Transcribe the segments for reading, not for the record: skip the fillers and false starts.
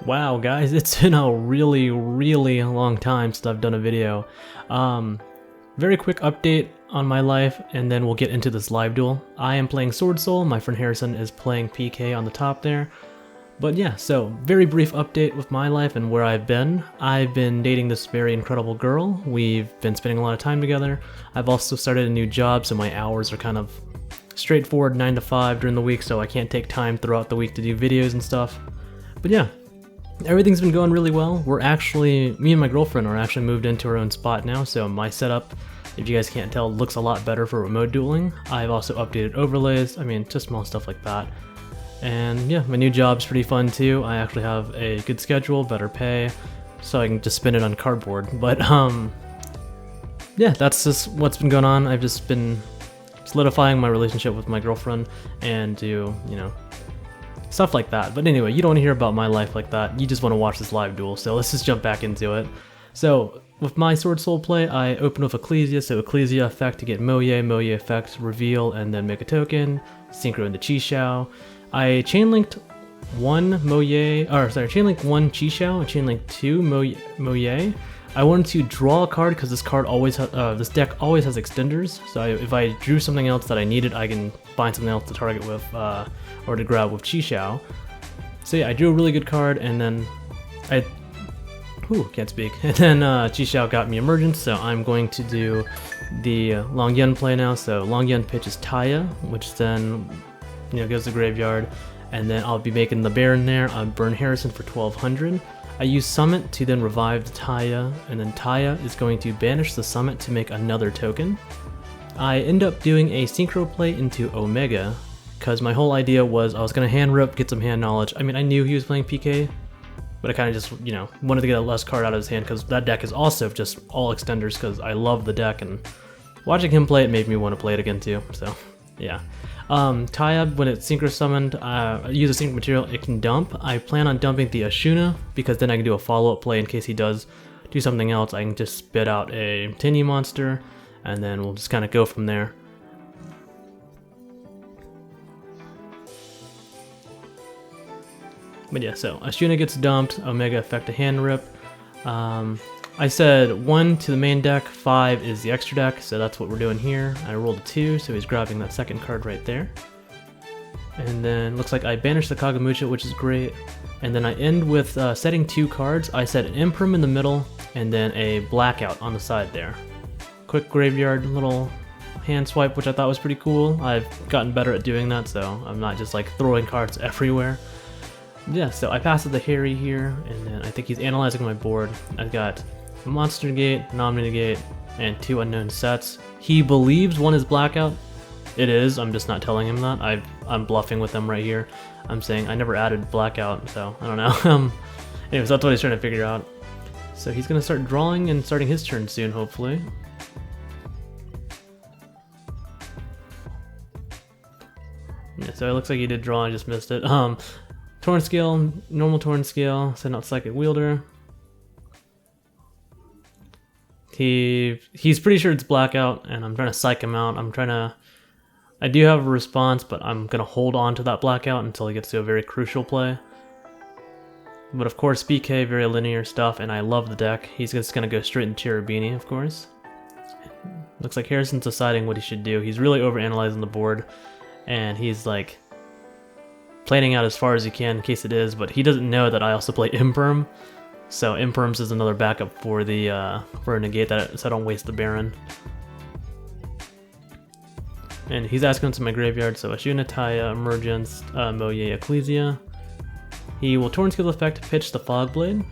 Wow guys, it's been a really long time since I've done a video. Very quick update on my life and then we'll get into this live duel. I am playing Swordsoul, my friend Harrison is playing PK on the top there. But yeah, so very brief update with my life and where I've been. I've been dating this very incredible girl. We've been spending a lot of time together. I've also started a new job, so my hours are kind of straightforward 9 to 5 during the week, so I can't take time throughout the week to do videos and stuff. But yeah, everything's been going really well. Me and my girlfriend are actually moved into our own spot now, so my setup, if you guys can't tell, looks a lot better for remote dueling. I've also updated overlays, just small stuff like that. And yeah, my new job's pretty fun too. I actually have a good schedule, better pay, so I can just spend it on cardboard. But yeah, that's just what's been going on. I've just been solidifying my relationship with my girlfriend and do, stuff like that. But anyway, you don't want to hear about my life like that. You just want to watch this live duel, so let's just jump back into it. So with my Swordsoul play, I open with Ecclesia, so Ecclesia effect to get Moye effect, reveal, and then make a token, synchro into Qishao. I chainlinked one one Qishao and chainlinked two Moye. I wanted to draw a card because this card always this deck always has extenders. So if I drew something else that I needed, I can find something else to target with or to grab with Qishao. So yeah, I drew a really good card, and then can't speak. And then Qishao got me Emergence, so I'm going to do the Long Yen play now. So Long Yen pitches Taya, which then goes to the graveyard, and then I'll be making the Baron there. I'll burn Harrison for 1200. I use Summit to then revive the Taya, and then Taya is going to banish the Summit to make another token. I end up doing a Synchro play into Omega, because my whole idea was I was going to hand rip, get some hand knowledge. I knew he was playing PK, but I kind of just, wanted to get a less card out of his hand, because that deck is also just all extenders, because I love the deck, and watching him play it made me want to play it again too, so yeah. Taya, when it's synchro summoned, use a sync material, it can dump. I plan on dumping the Ashuna, because then I can do a follow-up play in case he does do something else. I can just spit out a Tenyi monster, and then we'll just kind of go from there. But yeah, so Ashuna gets dumped, Omega effect a hand rip. I said 1 to the main deck, 5 is the extra deck, so that's what we're doing here. I rolled a 2, so he's grabbing that second card right there. And then looks like I banished the Kagamucha, which is great. And then I end with setting 2 cards. I set an Imprim in the middle, and then a Blackout on the side there. Quick graveyard little hand swipe, which I thought was pretty cool. I've gotten better at doing that, so I'm not just like throwing cards everywhere. Yeah, so I passed it to Harry here, and then I think he's analyzing my board. I've got a Monster Negate, Anomaly Negate, and 2 unknown sets. He believes one is Blackout. It is, I'm just not telling him that. I'm bluffing with him right here. I'm saying I never added Blackout, so I don't know. Anyways, that's what he's trying to figure out. So he's going to start drawing and starting his turn soon, hopefully. Yeah, so it looks like he did draw, I just missed it. Torn Scale, normal Torn Scale, send out Psychic Wielder. He's pretty sure it's Blackout, and I'm trying to psych him out. I do have a response, but I'm gonna hold on to that Blackout until he gets to a very crucial play. But of course, BK, very linear stuff, and I love the deck. He's just gonna go straight into Cherubini, of course. Looks like Harrison's deciding what he should do. He's really overanalyzing the board, and he's like planning out as far as he can in case it is, but he doesn't know that I also play Imperm. So Imperms is another backup for the for a negate that, so I don't waste the Baron. And he's asking to my graveyard, so Ashuna, Taya, Emergence, Moye, Ecclesia. He will Torn Skill effect, pitch the Fogblade,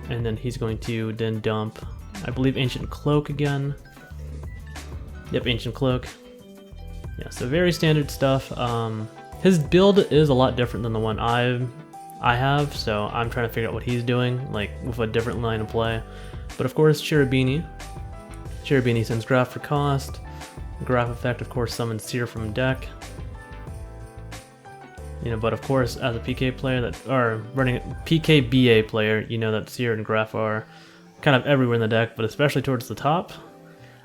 and then he's going to then dump, I believe, Ancient Cloak again. Yep, Ancient Cloak. Yeah, so very standard stuff. His build is a lot different than the one I have, so I'm trying to figure out what he's doing, like with a different line of play. But of course, Cherubini. Cherubini sends Graph for cost. Graph effect, of course, summons Seer from deck. But of course, as a PK player running a PKBA player, that Seer and Graph are kind of everywhere in the deck, but especially towards the top.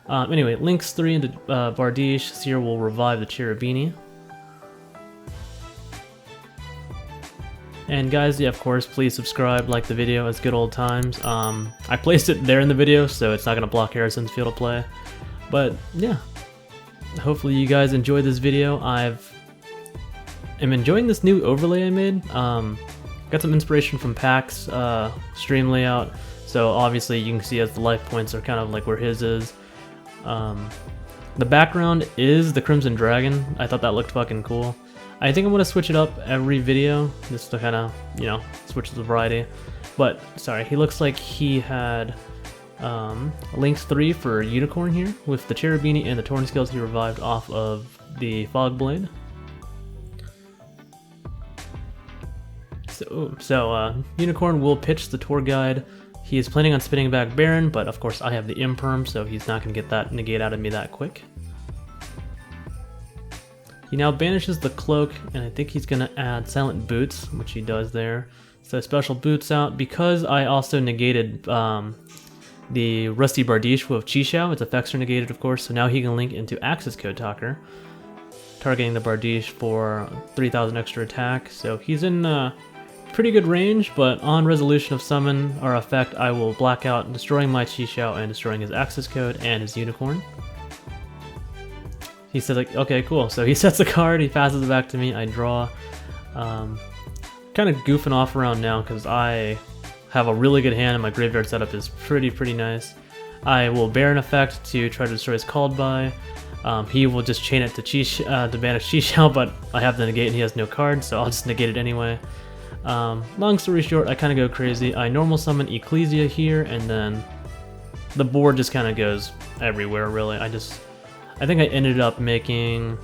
Anyway, links 3 into Bardiche. Seer will revive the Cherubini. And guys, yeah, of course, please subscribe, like the video, it's good old times. I placed it there in the video, so it's not gonna block Harrison's field of play. But yeah, hopefully you guys enjoy this video. I'm enjoying this new overlay I made. Got some inspiration from Pack's stream layout, so obviously you can see as the life points are kind of like where his is. The background is the Crimson Dragon. I thought that looked fucking cool. I think I'm gonna switch it up every video just to kind of, you know, switch the variety. But sorry, he looks like he had Link 3 for Unicorn here with the Cherubini and the Torn Scales he revived off of the Fog Blade. So Unicorn will pitch the tour guide. He is planning on spinning back Baron, but of course I have the Imperm, so he's not going to get that negate out of me that quick. He now banishes the Cloak, and I think he's going to add Silent Boots, which he does there. So special Boots out, because I also negated the Rusty Bardiche with Chi Xiao. Its effects are negated, of course, so now he can link into Access Code Talker, targeting the Bardiche for 3000 extra attack. So he's in pretty good range, but on resolution of summon or effect, I will black out, destroying my Chi Xiao and destroying his access code and his unicorn. He says like, okay, cool. So he sets a card, he passes it back to me, I draw. Kind of goofing off around now because I have a really good hand and my graveyard setup is pretty nice. I will Baron effect to try to destroy his called by. He will just chain it to banish Chi Xiao, but I have the negate and he has no card, so I'll just negate it anyway. Long story short, I kind of go crazy. I normal summon Ecclesia here, and then the board just kind of goes everywhere, really. I think I ended up making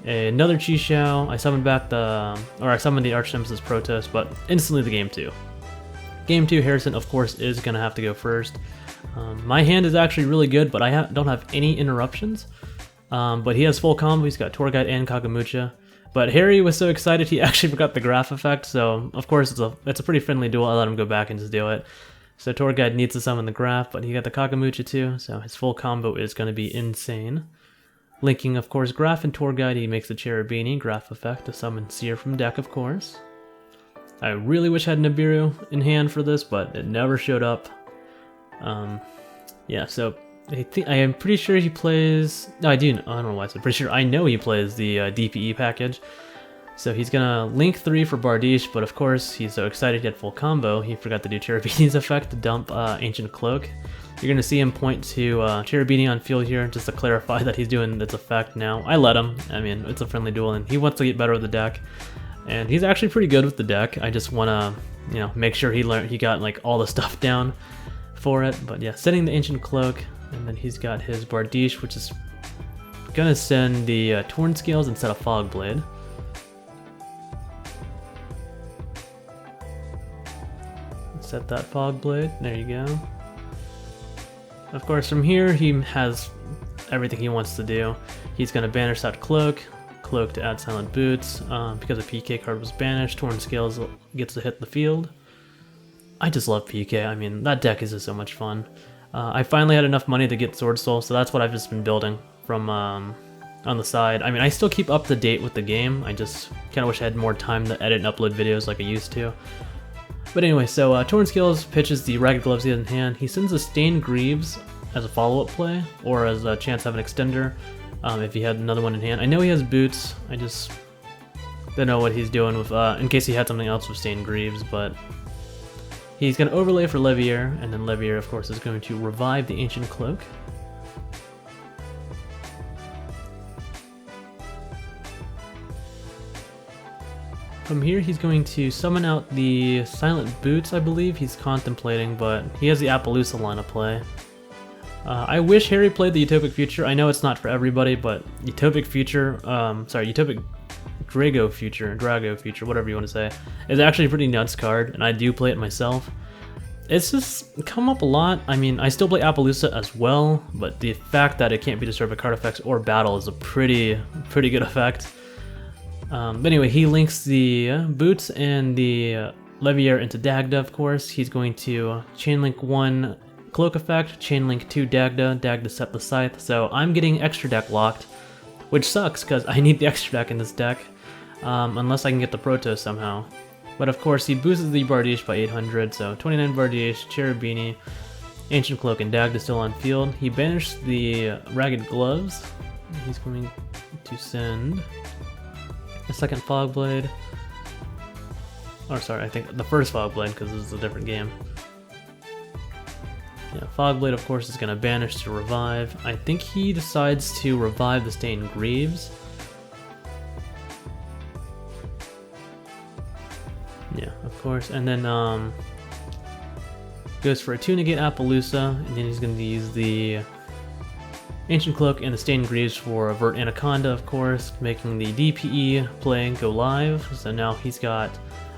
another Chi Xiao. I summoned back I summoned the Arch Nemesis Protest, but instantly the game 2. Game 2, Harrison, of course, is going to have to go first. My hand is actually really good, but I don't have any interruptions. But he has full combo, he's got Tour Guide and Kagamucha. But Harry was so excited he actually forgot the graph effect, so of course it's a pretty friendly duel. I let him go back and just do it. So Tour Guide needs to summon the graph, but he got the Kagamucha too, so his full combo is going to be insane. Linking, of course, graph and Tour Guide, he makes the Cherubini graph effect to summon Seer from deck, of course. I really wish I had Nibiru in hand for this, but it never showed up. Yeah, so I am pretty sure he plays... No, I don't know why I said pretty sure. I know he plays the DPE package. So he's gonna link 3 for Bardiche, but of course he's so excited he had full combo, he forgot to do Cherubini's effect to dump Ancient Cloak. You're gonna see him point to Cherubini on field here, just to clarify that he's doing its effect now. I let him. I mean, it's a friendly duel, and he wants to get better with the deck. And he's actually pretty good with the deck. I just wanna, you know, make sure he got like all the stuff down for it. But yeah, setting the Ancient Cloak. And then he's got his Bardiche, which is gonna send the Torn Scales instead of Fog Blade. Set that Fog Blade, there you go. Of course, from here he has everything he wants to do. He's gonna banish that Cloak to add Silent Boots. Because a PK card was banished, Torn Scales gets to hit the field. I just love PK, I mean, that deck is just so much fun. I finally had enough money to get Swordsoul, so that's what I've just been building from on the side. I mean, I still keep up to date with the game. I just kind of wish I had more time to edit and upload videos like I used to. But anyway, so Torn Scales pitches the Ragged Gloves he has in hand. He sends a Stained Greaves as a follow-up play, or as a chance to have an extender if he had another one in hand. I know he has Boots. I just don't know what he's doing with, in case he had something else with Stained Greaves, but... He's going to overlay for Levier, and then Levier, of course, is going to revive the Ancient Cloak. From here, he's going to summon out the Silent Boots, I believe he's contemplating, but he has the Appaloosa line of play. I wish Harry played the Utopic Future. I know it's not for everybody, but Utopic Drago Future, whatever you want to say, is actually a pretty nuts card, and I do play it myself. It's just come up a lot. I mean, I still play Appaloosa as well, but the fact that it can't be disturbed by card effects or battle is a pretty good effect. But anyway, he links the Boots and the Levier into Dagda, of course. He's going to chainlink 1 Cloak effect, chainlink 2 Dagda set the Scythe, so I'm getting extra deck locked, which sucks because I need the extra deck in this deck. Unless I can get the Proto somehow. But of course, he boosted the Bardiche by 800, so 29 Bardiche, Cherubini, Ancient Cloak, and Dagged is still on field. He banished the Ragged Gloves. He's going to send a second Fog Blade. Or sorry, I think the first Fog Blade, because this is a different game. Yeah, Fog Blade, of course, is going to banish to revive. I think he decides to revive the Stained Greaves. Yeah, of course. And then goes for a 2-negate Appaloosa, and then he's going to use the Ancient Cloak and the Stained Greaves for Avert Anaconda, of course, making the DPE play go live. So now he's got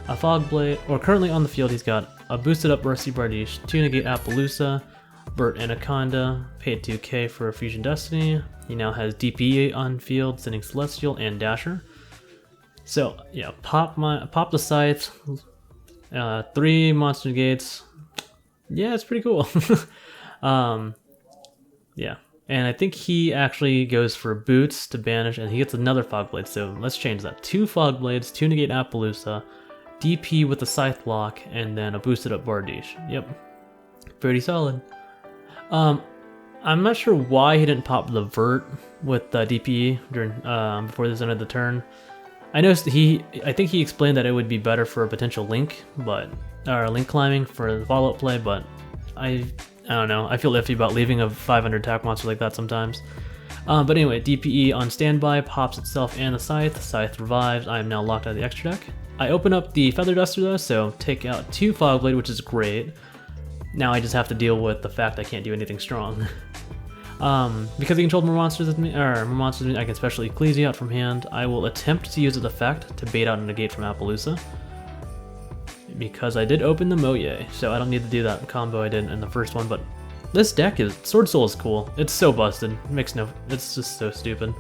a Fog Blade, or currently on the field, he's got a boosted up Rusty Bardiche, 2-negate Appaloosa, Avert Anaconda, paid 2k for Fusion Destiny. He now has DPE on field, sending Celestial and Dasher. So yeah, pop the Scythe, 3 monster gates. Yeah, it's pretty cool. Yeah, and I think he actually goes for boots to banish, and he gets another Fog Blade. So let's change that: 2 Fog Blades, 2-negate Appaloosa, DP with the Scythe lock, and then a boosted up Bardiche. Yep, pretty solid. I'm not sure why he didn't pop the Vert with DPE during before this ended the turn. I noticed I think he explained that it would be better for a potential Link, or Link climbing for the follow-up play, but I don't know. I feel iffy about leaving a 500 attack monster like that sometimes. But anyway, DPE on standby, pops itself and the Scythe. Scythe revives. I am now locked out of the extra deck. I open up the Feather Duster though, so take out 2 Fog Blade, which is great. Now I just have to deal with the fact I can't do anything strong. Because he controlled more monsters than me, I can special Ecclesia out from hand. I will attempt to use its effect to bait out a negate from Appaloosa, because I did open the Moye, so I don't need to do that combo I did in the first one. But this deck Swordsoul is cool. It's so busted. It's just so stupid.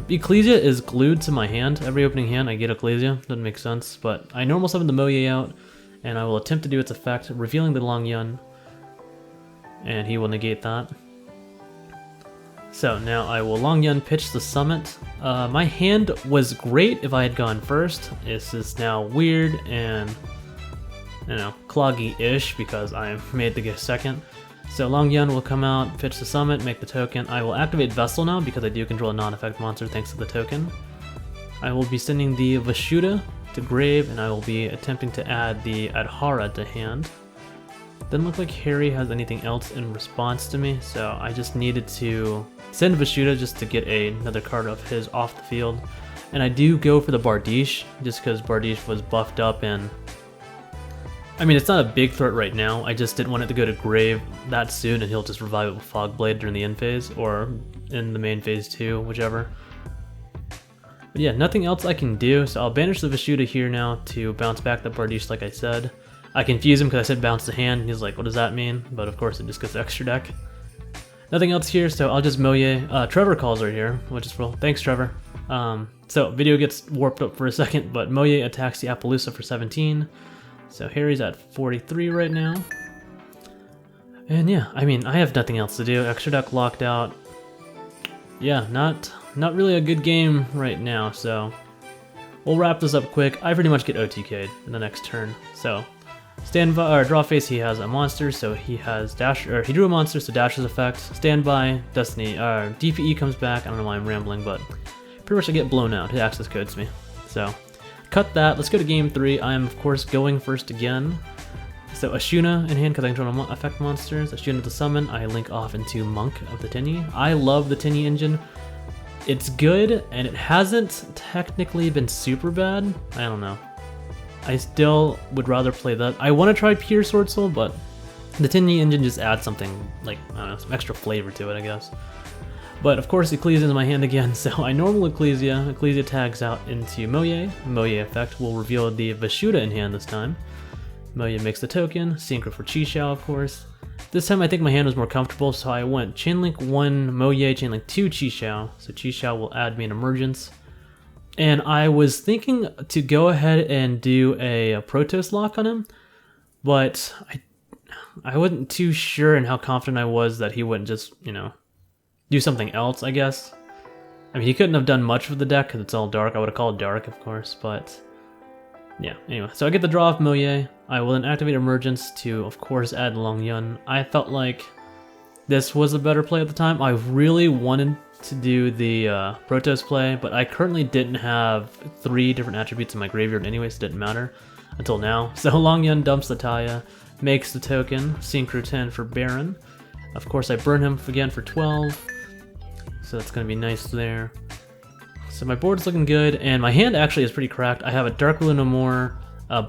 Ecclesia is glued to my hand. Every opening hand I get Ecclesia. Doesn't make sense, but I normal summon the Moye out, and I will attempt to do its effect, revealing the Long Yun, and he will negate that. So now I will Long Yun pitch the Summit. My hand was great if I had gone first. It's just now weird and, you know, cloggy-ish because I made the gift second. So Long Yun will come out, pitch the Summit, make the token. I will activate Vessel now because I do control a non-effect monster thanks to the token. I will be sending the Vashuda to grave, and I will be attempting to add the Adhara to hand. Doesn't look like Harry has anything else in response to me, so I just needed to send Vashuda just to get another card of his off the field. And I do go for the Bardiche, just because Bardiche was buffed up, and I mean, it's not a big threat right now. I just didn't want it to go to grave that soon, and he'll just revive it with Fog Blade during the end phase, or in the main phase too, whichever. But yeah, nothing else I can do, so I'll banish the Vashuda here now to bounce back the Bardiche like I said. I confused him because I said bounce the hand, and he's like, what does that mean? But of course it just goes to extra deck. Nothing else here, so I'll just Moye. Trevor calls are here, which is cool. Thanks, Trevor. So video gets warped up for a second, but Moye attacks the Appaloosa for 17. So Harry's at 43 right now. And yeah, I mean, I have nothing else to do. Extra deck locked out. Yeah, not really a good game right now, so we'll wrap this up quick. I pretty much get OTK'd in the next turn. So standby or draw face, he has a monster, so he has dash, or he drew a monster, so Dash's effect. Standby, Destiny, DPE comes back. I don't know why I'm rambling, but pretty much I get blown out. He access codes me. So cut that. Let's go to game 3. I am of course going first again. So Ashuna in hand because I control effect monsters. Ashuna to summon. I link off into Monk of the Tenyi. I love the Tenyi engine. It's good, and it hasn't technically been super bad. I don't know. I still would rather play that. I want to try pure Swordsoul, but the Tenyi engine just adds something, like, I don't know, some extra flavor to it, I guess. But of course, Ecclesia is in my hand again, so I normal Ecclesia. Ecclesia tags out into Moye. Moye effect will reveal the Vashuda in hand this time. Moye makes the token. Synchro for Chi-Xiao, of course. This time I think my hand was more comfortable, so I went Chainlink 1 Moye, Chainlink 2 Chi-Xiao. So Chi-Xiao will add me an Emergence. And I was thinking to go ahead and do a Protoss lock on him, but I wasn't too sure and how confident I was that he wouldn't just, you know, do something else, I guess. I mean, he couldn't have done much with the deck because it's all dark. I would have called dark, of course, but Yeah, anyway, so I get the draw off Moye. I will then activate Emergence to, of course, add Long Yun. I felt like this was a better play at the time. I really wanted to do the Protoss play, but I currently didn't have 3 different attributes in my graveyard anyway, so it didn't matter until now. So Long Yun dumps the Taya, makes the token, Synchro 10 for Baron. Of course, I burn him again for 12, so that's going to be nice there. So my board's looking good, and my hand actually is pretty cracked. I have a Dark Blue No More,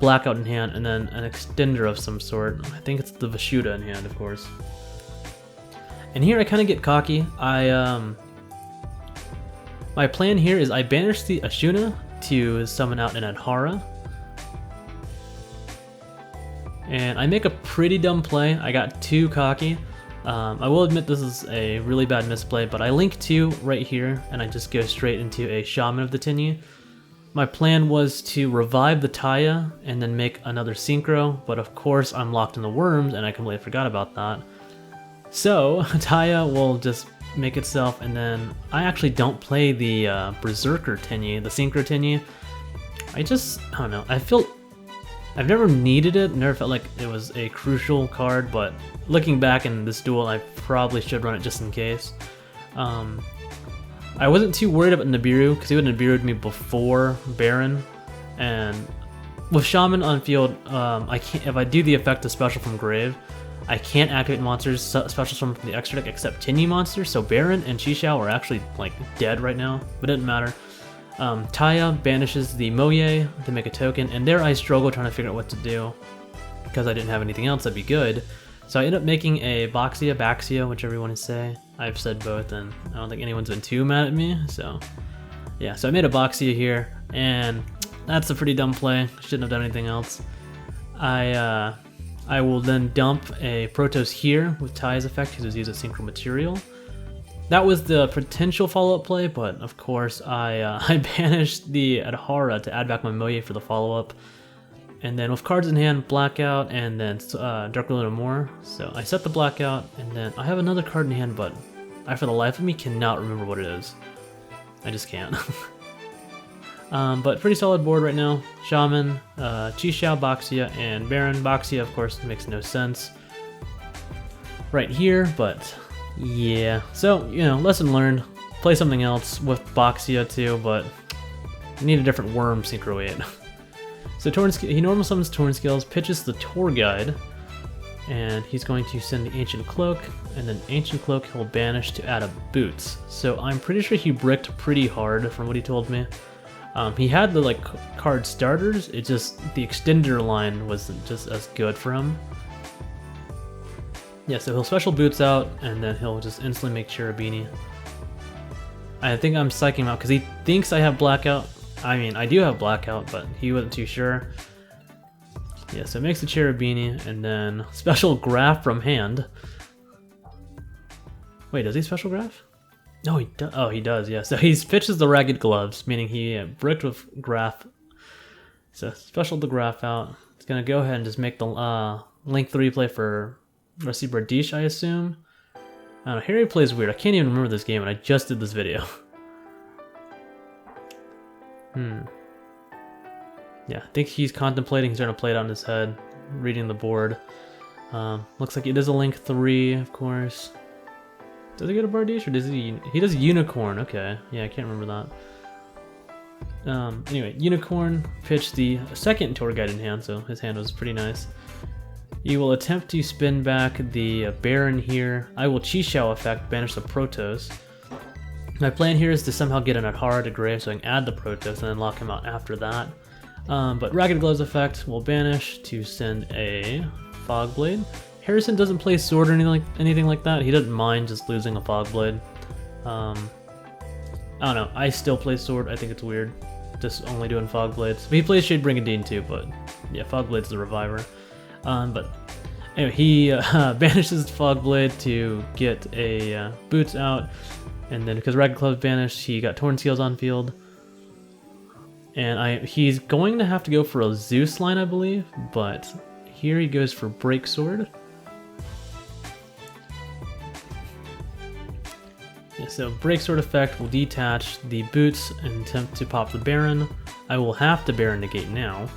Blackout in hand, and then an extender of some sort. I think it's the Vashuda in hand, of course. And here I kind of get cocky. My plan here is I banish the Ashuna to summon out an Adhara. And I make a pretty dumb play. I got too cocky. I will admit this is a really bad misplay, but I link 2 right here, and I just go straight into a Shaman of the Tenyi. My plan was to revive the Taya and then make another Synchro, but of course I'm locked in the worms, and I completely forgot about that. So Taya will just make itself, and then I actually don't play the Berserker Tenyi, the Synchro Tenyi. I don't know, I've never needed it, never felt like it was a crucial card, but looking back in this duel, I probably should run it just in case. I wasn't too worried about Nibiru, because he would have Nibiru'd me before Baron, and with Shaman on field, I can't, if I do the effect of Special from Grave, I can't activate monsters, specials from the extra deck, except Tenyi monsters, so Baron and Chixiao are actually like dead right now, but it didn't matter. Taya banishes the Moye to make a token, and there I struggle trying to figure out what to do, because I didn't have anything else that'd be good. So I end up making a Baxia, whichever you want to say. I've said both, and I don't think anyone's been too mad at me, so yeah. So I made a Baxia here, and that's a pretty dumb play. Shouldn't have done anything else. I will then dump a Protoss here with Taya's effect, because it uses Synchro Material. That was the potential follow-up play, but of course I banished the Adhara to add back my Moye for the follow-up. And then with cards in hand, Blackout, and then Dark Blue No More. So I set the Blackout, and then I have another card in hand, but I for the life of me cannot remember what it is. I just can't. But pretty solid board right now. Shaman, Chixiao, Baxia, and Baron. Baxia, of course, makes no sense right here, but yeah. So, you know, lesson learned. Play something else with Baxia too, but I need a different worm Synchro 8. So he normal summons Torn Skills, pitches the Tour Guide, and he's going to send the Ancient Cloak, and then Ancient Cloak he'll banish to add a Boots. So I'm pretty sure he bricked pretty hard from what he told me. He had the like card starters, it just, the extender line wasn't just as good for him. Yeah, so he'll special Boots out, and then he'll just instantly make Cherubini. I think I'm psyching him out because he thinks I have Blackout. I mean, I do have Blackout, but he wasn't too sure. Yeah, so it makes the Cherubini, and then special Graph from hand. Wait, does he special Graph? No, he does. Oh, he does, yeah. So he pitches the Ragged Gloves, meaning he bricked with Graph. So special the Graph out. It's going to go ahead and just make the Link 3 play for Rusty Bardiche, I assume. I don't know, Harry plays weird. I can't even remember this game, and I just did this video. Yeah, I think he's contemplating, he's trying to play it on his head, reading the board. Looks like it is a Link 3, of course. Does he get a Bardiche, or does he does Unicorn, okay. Yeah, I can't remember that. Anyway, Unicorn pitched the second Tour Guide in hand, so his hand was pretty nice. You will attempt to spin back the Baron here. I will Chixiao effect, banish the Protoss. My plan here is to somehow get an Adhara to grave so I can add the Protoss and then lock him out after that. But Ragged Gloves effect will banish to send a Fogblade. Harrison doesn't play Sword or anything like that. He doesn't mind just losing a Fogblade. I don't know. I still play Sword. I think it's weird. Just only doing Fogblades. But he plays Shade Brigandine too, but yeah, Fogblade's the reviver. But anyway, he banishes Fogblade to get a Boots out. And then because Ragged Gloves banished, he got Torn Skills on field. And he's going to have to go for a Zeus line, I believe. But here he goes for Break Sword. Yeah, so Break Sword effect will detach the Boots and attempt to pop the Baron. I will have to Baron negate now.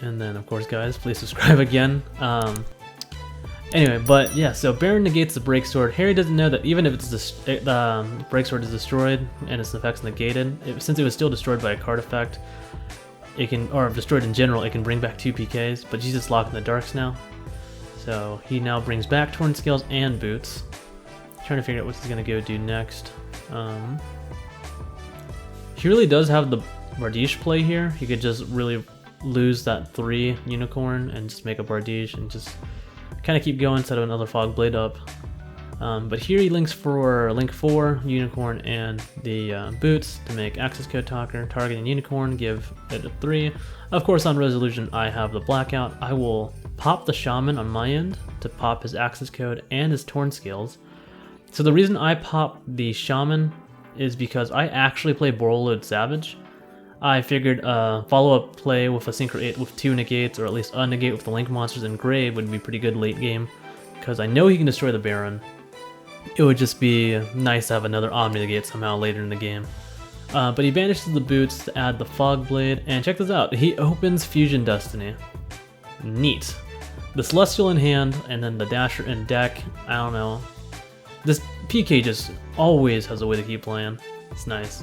And then, of course, guys, please subscribe again. Anyway, but yeah, so Baron negates the Break Sword. Harry doesn't know that even if it's the Break Sword is destroyed and its effects negated, since it was still destroyed by a card effect, it can, or destroyed in general, it can bring back 2 PKs, but he's just locked in the darks now. So he now brings back Torn Scales and Boots. Trying to figure out what he's going to go do next. He really does have the Bardiche play here. He could just really lose that 3 Unicorn and just make a Bardiche and just kind of keep going instead of another Fog Blade up. But here he links for Link 4, Unicorn, and the Boots to make Access Code Talker, targeting Unicorn, give it a 3. Of course, on Resolution, I have the Blackout. I will pop the Shaman on my end to pop his Access Code and his Torn Scales. So the reason I pop the Shaman is because I actually play Borreload Savage. I figured a follow-up play with a Synchro 8 with 2 negates, or at least a negate with the Link monsters and Grave would be pretty good late game, because I know he can destroy the Baron. It would just be nice to have another Omni negate somehow later in the game. But he banishes the Boots to add the Fog Blade, and check this out, he opens Fusion Destiny. Neat. The Celestial in hand, and then the Dasher in deck. I don't know. This PK just always has a way to keep playing. It's nice.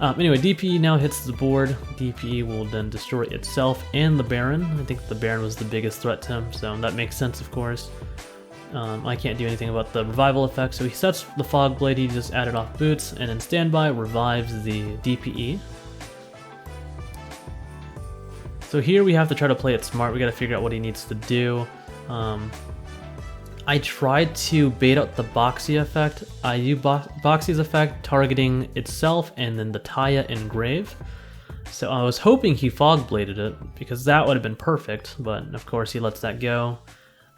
Anyway, DPE now hits the board. DPE will then destroy itself and the Baron. I think the Baron was the biggest threat to him, so that makes sense, of course. I can't do anything about the revival effect, so he sets the Fog Blade he just added off Boots, and in standby revives the DPE. So here we have to try to play it smart. We got to figure out what he needs to do. I tried to bait out the Boxy effect. I use Boxy's effect targeting itself and then the Taya and Grave. So I was hoping he Fog Bladed it, because that would have been perfect, but of course he lets that go.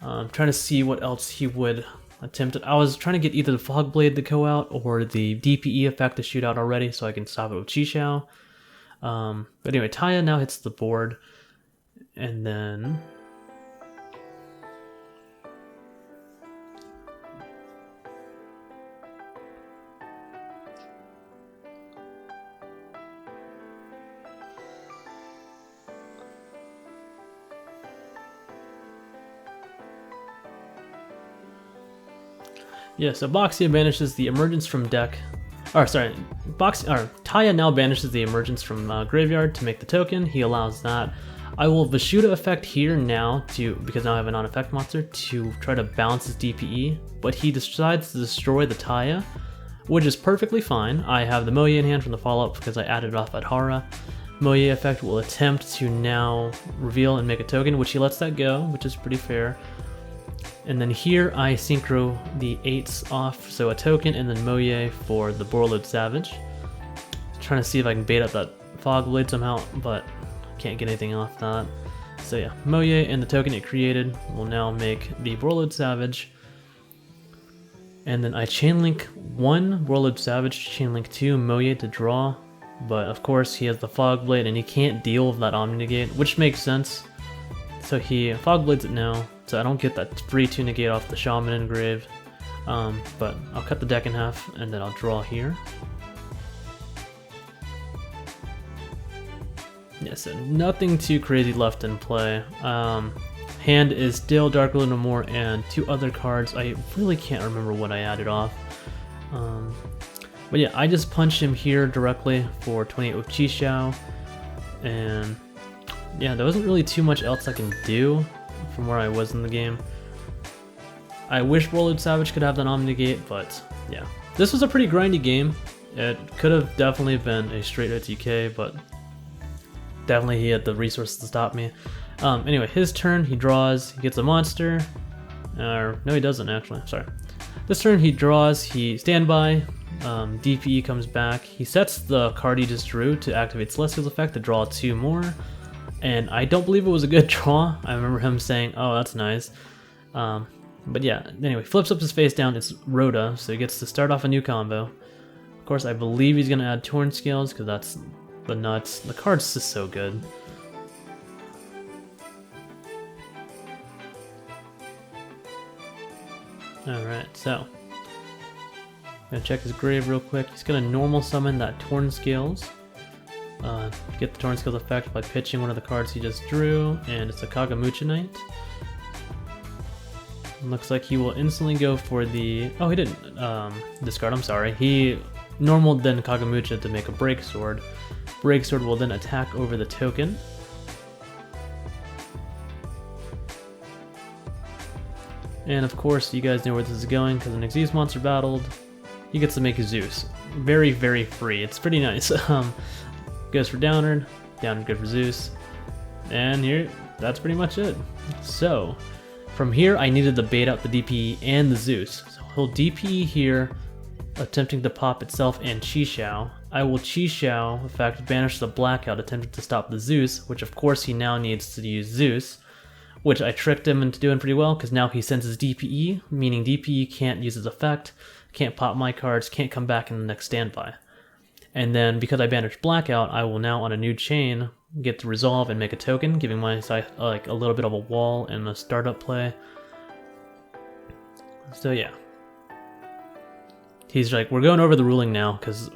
I'm trying to see what else he would attempt. I was trying to get either the Fog Blade to go out or the DPE effect to shoot out already so I can stop it with Chixiao. But anyway, Taya now hits the board, and then yeah, so Boxia banishes the emergence from deck. Or sorry, Taya now banishes the emergence from graveyard to make the token. He allows that. I will Vishuda effect here now because now I have a non-effect monster to try to bounce his DPE, but he decides to destroy the Taya, which is perfectly fine. I have the Moye in hand from the follow-up because I added off Adhara. Moye effect will attempt to now reveal and make a token, which he lets that go, which is pretty fair. And then here I synchro the 8s off, so a token and then Moye for the Borreload Savage. Trying to see if I can bait up that Fog Blade somehow, but can't get anything off that. So yeah, Moye and the token it created will now make the Borreload Savage. And then I chainlink 1 Borreload Savage, chainlink 2 Moye to draw, but of course he has the Fog Blade and he can't deal with that Omni Negate, which makes sense. So he Fog Blades it now, so I don't get that free 2 negate off the Shaman and Grave. But I'll cut the deck in half and then I'll draw here. Yeah, so nothing too crazy left in play. Hand is still Dark Blue No More and 2 other cards. I really can't remember what I added off. But yeah, I just punch him here directly for 28 with Chixiao. And yeah, there wasn't really too much else I can do from where I was in the game. I wish Borreload Savage could have that Omni Negate, but yeah. This was a pretty grindy game. It could have definitely been a straight OTK, but definitely he had the resources to stop me. Anyway, his turn, he draws, he gets a monster. No, he doesn't actually, sorry. This turn he draws, he standby, DPE comes back, he sets the card he just drew to activate Celestial's effect to draw 2 more. And I don't believe it was a good draw. I remember him saying, oh, that's nice. But yeah, anyway, flips up his face down, it's Rhoda, so he gets to start off a new combo. Of course, I believe he's going to add Torn Scales, because that's the nuts. The card's just so good. Alright, so gonna check his grave real quick. He's gonna normal summon that Torn Scales. get the Torn Skills effect by pitching one of the cards he just drew, and it's a Kagamucha Knight. Looks like he will instantly go for the... Oh, he didn't discard, I'm sorry. He normaled then Kagamucha to make a Break Sword. Break Sword will then attack over the token. And of course, you guys know where this is going, because when Xyz monster battled, he gets to make a Zeus. Very, very free. It's pretty nice. Goes for Downward, Downward good for Zeus. And here, that's pretty much it. So, from here, I needed to bait out the DPE and the Zeus. So he'll DPE here, attempting to pop itself and Chi-Xiao. I will Chi-Xiao, in fact, banish the Blackout, attempting to stop the Zeus, which of course he now needs to use Zeus, which I tricked him into doing pretty well, because now he sends his DPE, meaning DPE can't use his effect, can't pop my cards, can't come back in the next standby. And then, because I banished Blackout, I will now, on a new chain, get to resolve and make a token, giving my side like a little bit of a wall and a startup play. So yeah. He's like, we're going over the ruling now, because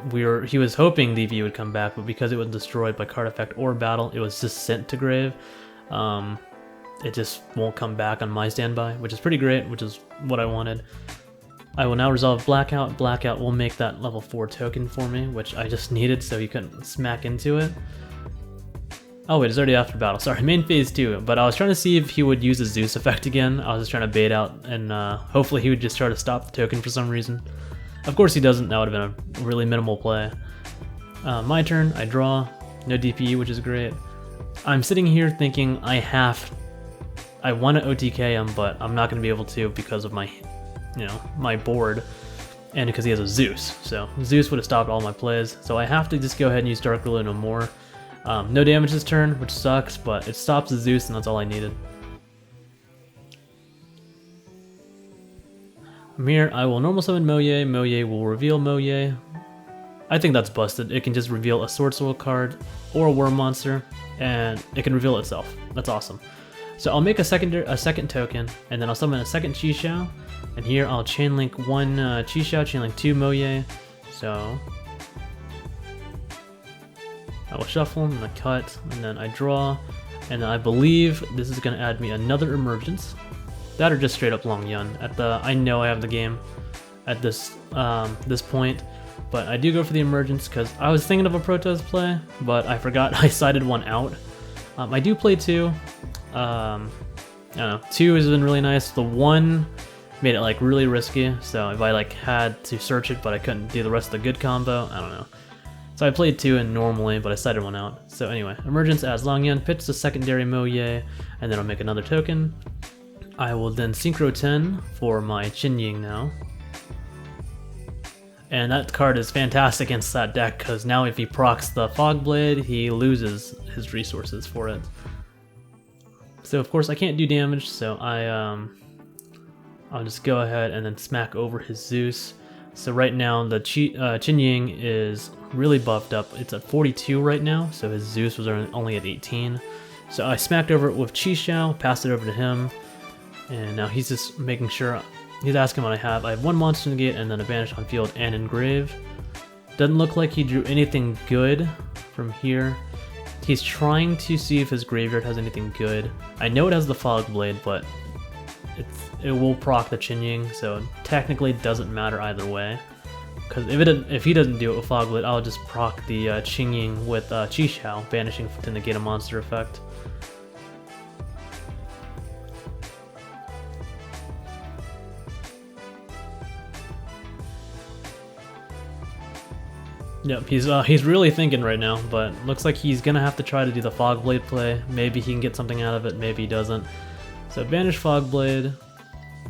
he was hoping DPE would come back, but because it was destroyed by card effect or battle, it was just sent to grave. It just won't come back on my standby, which is pretty great, which is what I wanted. I will now resolve Blackout. Blackout will make that level 4 token for me, which I just needed so he couldn't smack into it. Oh wait, it's already after battle. Sorry, main phase 2. But I was trying to see if he would use the Zeus effect again. I was just trying to bait out, and hopefully he would just try to stop the token for some reason. Of course he doesn't. That would have been a really minimal play. My turn. I draw. No DPE, which is great. I'm sitting here thinking I want to OTK him, but I'm not going to be able to because of my, my board, and because he has a Zeus. So Zeus would have stopped all my plays. So I have to just go ahead and use Dark Ruler no more. No damage this turn, which sucks, but it stops the Zeus, and that's all I needed. From here, I will normal summon Moye. Moye will reveal Moye. I think that's busted. It can just reveal a Swordsoul card or a Worm monster, and it can reveal itself. That's awesome. So I'll make a second token, and then I'll summon a second Chi-Xiao, and here I'll chain link one Chi-Xiao, chain link 2 Moye. So I will shuffle, and I cut, and then I draw, and then I believe this is going to add me another Emergence. That or just straight up Long Yun. I know I have the game at this point, but I do go for the Emergence because I was thinking of a Protest play, but I forgot I sided one out. I do play 2. I don't know, 2 has been really nice. The 1 made it like really risky, so if I like had to search it but I couldn't do the rest of the good combo, I don't know. So I played 2 in normally, but I sided one out. So anyway, Emergence adds Long Yun, pitch the secondary Moye, and then I'll make another token. I will then Synchro 10 for my Chin-Ying now. And that card is fantastic against that deck, because now if he procs the Fog Blade, he loses his resources for it. So of course I can't do damage, so I'll just go ahead and then smack over his Zeus. So right now the Chin-Ying is really buffed up. It's at 42 right now, so his Zeus was only at 18. So I smacked over it with Chi-Xiao, passed it over to him, and now he's just making sure, he's asking what I have. I have 1 monster negate and then a banish on field and engrave. Doesn't look like he drew anything good from here. He's trying to see if his graveyard has anything good. I know it has the Fog Blade, but it will proc the Chin-Ying, so technically it doesn't matter either way. Because if he doesn't do it with Fog Blade, I'll just proc the Chin-Ying with Chi-Xiao, banishing to negate a monster effect. Yep, he's really thinking right now, but looks like he's gonna have to try to do the Fog Blade play. Maybe he can get something out of it, maybe he doesn't. So banish Fog Blade,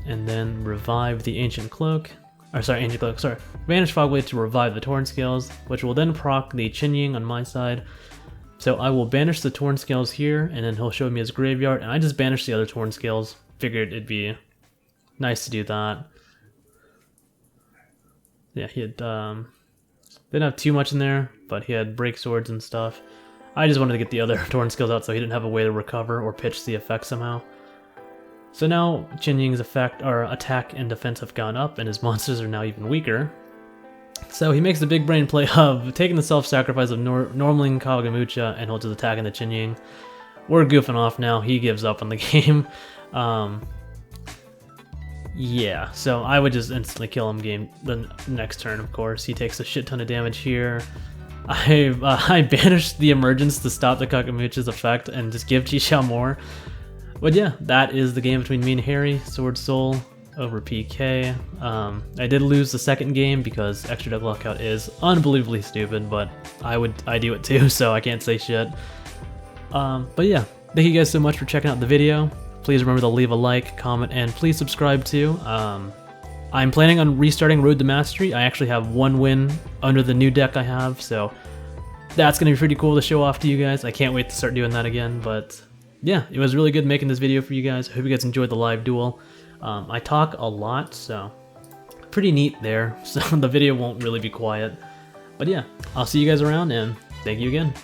and then revive the Ancient Cloak. Banish Fog Blade to revive the Torn Scales, which will then proc the Chin-Ying on my side. So I will banish the Torn Scales here, and then he'll show me his graveyard, and I just banished the other Torn Scales. Figured it'd be nice to do that. Yeah, he had, didn't have too much in there, but he had break swords and stuff. I just wanted to get the other Torn Skills out so he didn't have a way to recover or pitch the effect somehow. So now Chin-Ying's attack and defense have gone up, and his monsters are now even weaker. So he makes the big brain play of taking the self-sacrifice of normaling Kagemucha, and he'll just attack in the Chin-Ying. We're goofing off now. He gives up on the game. Yeah, so I would just instantly kill him the next turn, of course. He takes a shit ton of damage here. I banished the emergence to stop the Kagemucha's effect and just give Chi-Xiao more. But yeah, that is the game between me and Harry, Swordsoul over PK. I did lose the second game because extra deck lockout is unbelievably stupid, but I do it too, so I can't say shit. But yeah, thank you guys so much for checking out the video. Please remember to leave a like, comment, and please subscribe too. I'm planning on restarting Road to Mastery. I actually have 1 win under the new deck I have, so that's going to be pretty cool to show off to you guys. I can't wait to start doing that again, but yeah, it was really good making this video for you guys. I hope you guys enjoyed the live duel. I talk a lot, so pretty neat there, so the video won't really be quiet. But yeah, I'll see you guys around, and thank you again.